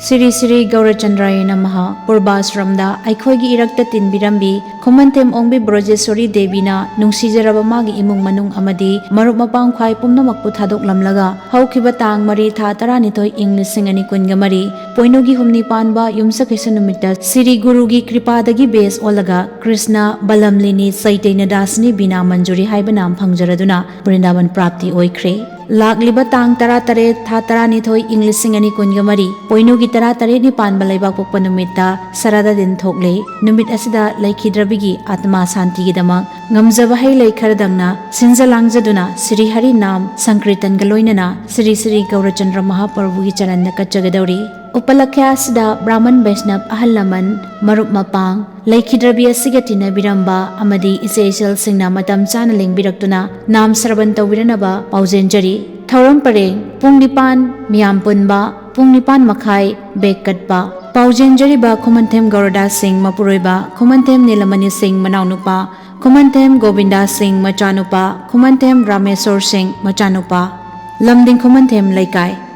Siri Siri Gaurachandraya Namaha Purbasramda Aikhoigi Irakta Tinbirambi Khomanthem Ongbi Brojeswari Devina Nungsijaraba Magi Imung Manung Amadi Marup Mapang Khwai Pumnamakpu Thadoklamlaga Haukiba Tang Mari Tha Taranithoi Ing Lising Ani Kunga Mari Poinogi Humni Panba Yumsakhaisa Numita Siri Gurugi Kripadagi Base Olaga Krishna Balamlini Saitaina Dasni Bina Manjuri Haiba Nam Phangjaraduna Vrindavan Prapti Oikhre Lagliba Tang Tara Tare Tha Taranithoi Ing Lising Ani Kunga Mari Poinogi Tara Tare Ni Panba Laibak Pokpa Numita Sarada Din Thokle Numit Asida Laikhidrabigi Atma Santigidamak Ngamjaba Hai Laikharadangna Sinja Langjaduna Sri Hari Nam Sankritan Galoinana Sri Sri Gaurachandra Mahaprabhugi Charanda Kachagadauri Upalakyasda Brahman Vaishnav Ahalaman Marup Mapang Laikhidrabi Asigatina Biramba Amadi Isesal Singna Matam Chana Lingbirakuna Nam Sarban Tawiranaba Paujenjari Thauram Pareng Pung Nipan Miyam Punba Pung Nipan Makhai Bekatpa Paujenjariba Khomanthem Gaurada Singh Mapuroiba Khomanthem Nilamani Singh Manaunupa Khomanthem Govinda Singh Machanupa Khomanthem Rameswar Singh Machanupa Lamding Khomanthem Laikai